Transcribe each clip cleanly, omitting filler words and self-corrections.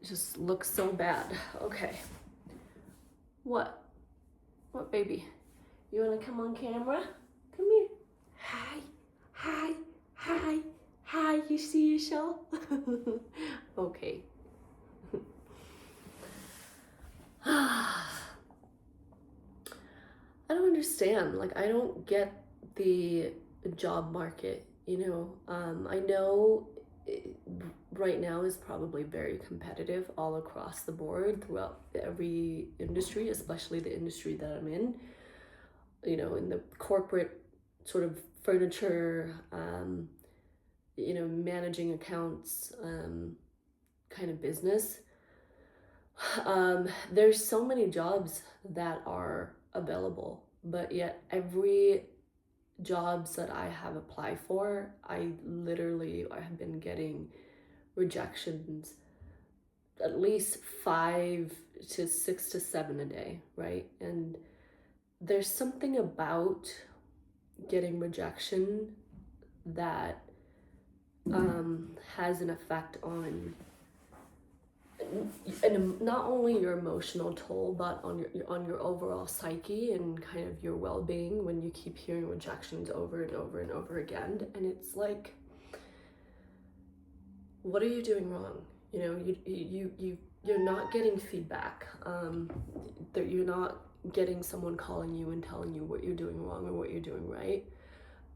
just looks so bad. Okay. What? What, baby? You wanna come on camera? Come here. Hi. Hi. Hi. Hi. You see yourself? Okay. I don't understand. Like, I don't get the job market, you know. I know it, right now is probably very competitive all across the board throughout every industry, especially the industry that I'm in, you know, in the corporate sort of furniture, you know, managing accounts kind of business. There's so many jobs that are available, but yet every jobs that I have applied for, I literally have been getting rejections at least 5 to 6 to 7 a day, right? And there's something about getting rejection that has an effect on and not only your emotional toll but on your overall psyche and kind of your well-being when you keep hearing rejections over and over and over again. And it's like, what are you doing wrong? You know, you're not getting feedback, that you're not getting someone calling you and telling you what you're doing wrong or what you're doing right.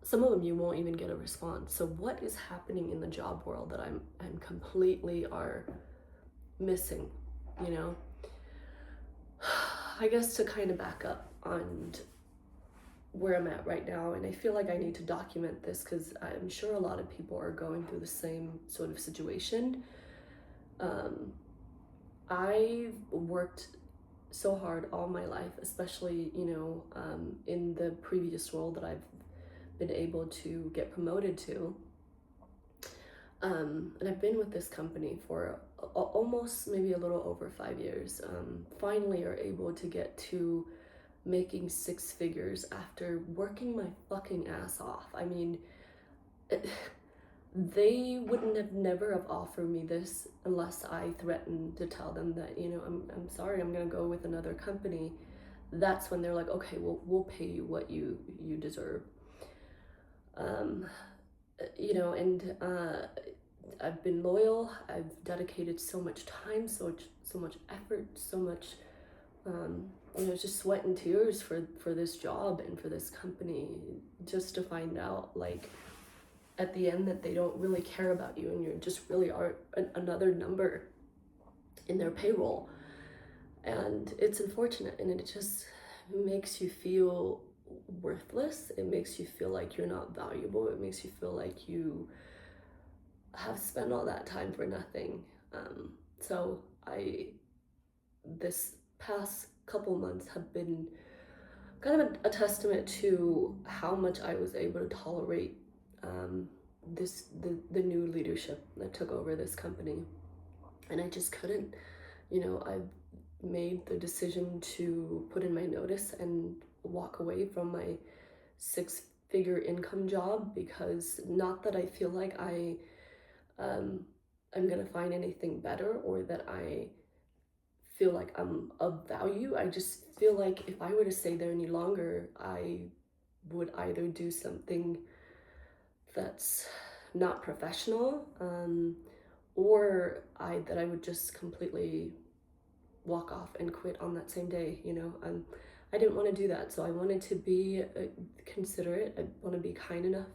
Some of them you won't even get a response. So what is happening in the job world that I'm completely are missing, you know? I guess to kind of back up on where I'm at right now, and I feel like I need to document this because I'm sure a lot of people are going through the same sort of situation. I've worked so hard all my life, especially, you know, in the previous role that I've been able to get promoted to. And I've been with this company for almost maybe a little over 5 years. Finally are able to get to making 6 figures after working my fucking ass off. I mean, they wouldn't have never have offered me this unless I threatened to tell them that, you know, I'm sorry, I'm gonna go with another company. That's when they're like, okay, well, we'll pay you what you deserve. Um, you know, and I've been loyal. I've dedicated so much time, so much effort, so much, you know, just sweat and tears for this job and for this company, just to find out, like, at the end that they don't really care about you and you just really are another number in their payroll. And it's unfortunate, and it just makes you feel worthless. It makes you feel like you're not valuable. It makes you feel like you have spent all that time for nothing. So this past couple months have been kind of a testament to how much I was able to tolerate the new leadership that took over this company. And I just couldn't, you know, I made the decision to put in my notice and walk away from my 6 figure income job, because not that I feel like I'm gonna find anything better or that I feel like I'm of value. I just feel like if I were to stay there any longer, I would either do something that's not professional, or that I would just completely walk off and quit on that same day. You know, I didn't want to do that, so I wanted to be considerate. I want to be kind enough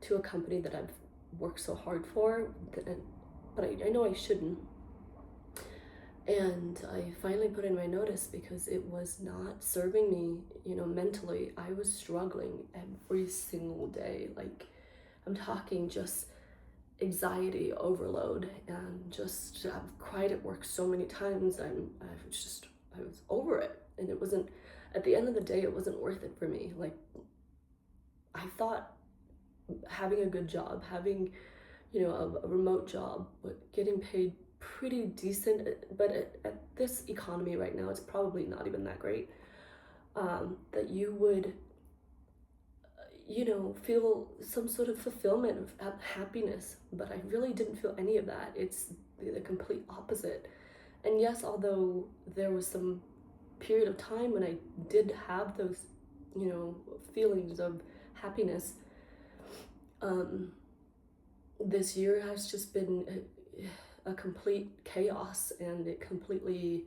to a company that I've worked so hard for, but I know I shouldn't. And I finally put in my notice because it was not serving me, you know, mentally. I was struggling every single day. Like, I'm talking just anxiety overload, and just I've cried at work so many times. I was over it, and it wasn't, at the end of the day, it wasn't worth it for me. Like, I thought having a good job, having, you know, a remote job, but getting paid pretty decent, but at this economy right now, it's probably not even that great, that you would, you know, feel some sort of fulfillment of happiness. But I really didn't feel any of that. It's the complete opposite. And yes, although there was some period of time when I did have those, feelings of happiness, um, this year has just been a complete chaos, and it completely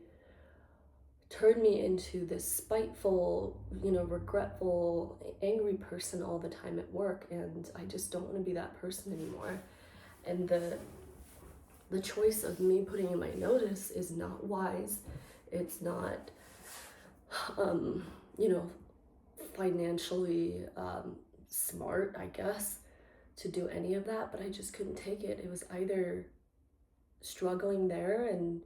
turned me into this spiteful, regretful, angry person all the time at work, and I just don't want to be that person anymore. And the choice of me putting in my notice is not wise. It's not, um, you know, financially smart, I guess, to do any of that, but I just couldn't take it. It was either struggling there and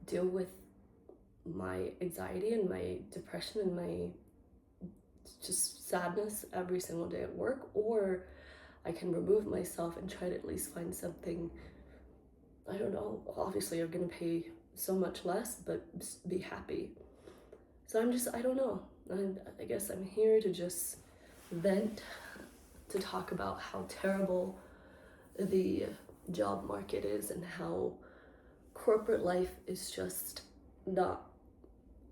deal with my anxiety and my depression and my just sadness every single day at work, or I can remove myself and try to at least find something. I don't know, obviously I'm gonna pay so much less, but be happy. So I don't know. I guess I'm here to just vent, to talk about how terrible the job market is and how corporate life is just not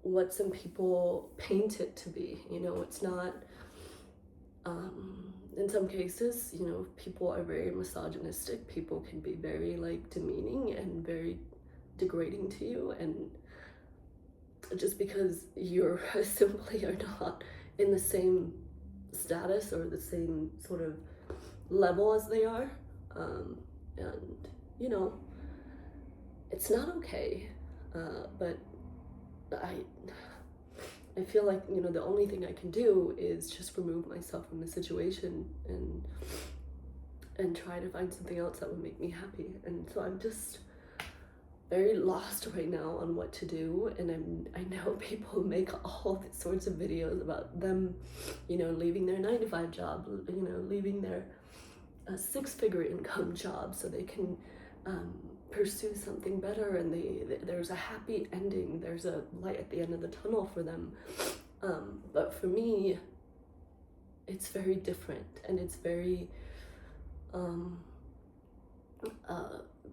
what some people paint it to be. It's not, in some cases, people are very misogynistic. People can be very like demeaning and very degrading to you, and just because you're simply are not in the same status or the same sort of level as they are. And it's not okay. But I feel like the only thing I can do is just remove myself from the situation and try to find something else that would make me happy. And so I'm just very lost right now on what to do, and I know people make all sorts of videos about them, leaving their 9-to-5 job, leaving their six-figure income job so they can pursue something better, and there's a happy ending, there's a light at the end of the tunnel for them. But for me, it's very different, and it's very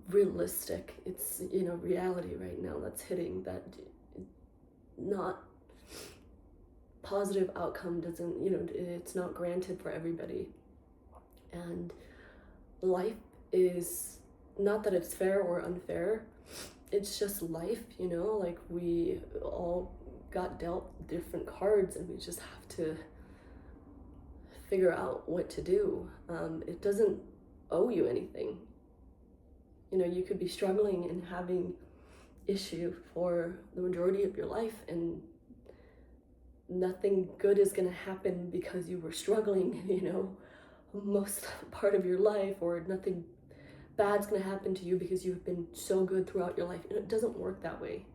realistic. It's reality right now that's hitting, that not positive outcome doesn't, it's not granted for everybody. And life is not that it's fair or unfair, it's just life. Like, we all got dealt different cards, and we just have to figure out what to do. It doesn't owe you anything. You could be struggling and having issue for the majority of your life, and nothing good is going to happen because you were struggling, most part of your life, or nothing bad's going to happen to you because you've been so good throughout your life. It doesn't work that way.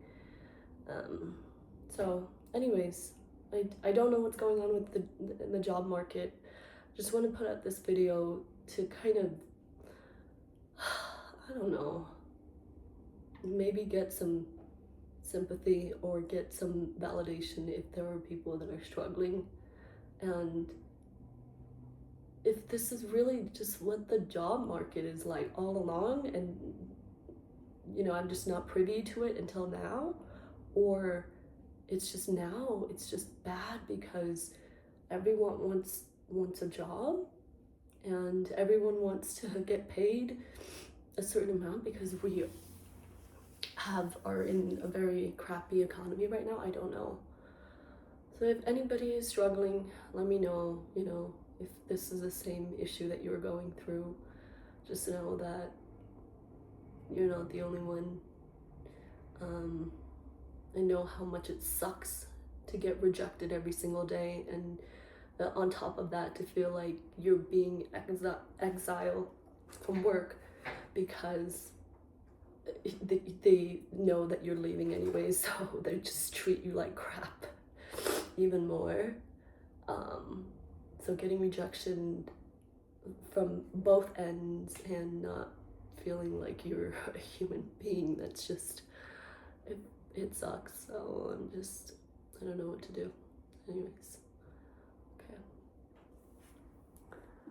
So anyways, I don't know what's going on with the job market. Just want to put out this video to kind of, I don't know, maybe get some sympathy or get some validation if there are people that are struggling, and if this is really just what the job market is like all along, and I'm just not privy to it until now, or it's just now it's just bad because everyone wants a job, and everyone wants to get paid a certain amount because we are in a very crappy economy right now. I don't know. So if anybody is struggling, let me know, if this is the same issue that you're going through. Just know that you're not the only one. I know how much it sucks to get rejected every single day, and on top of that, to feel like you're being exiled from work because they know that you're leaving anyways, so they just treat you like crap even more. So getting rejection from both ends and not feeling like you're a human being, that's just, it sucks. So I don't know what to do. Anyways.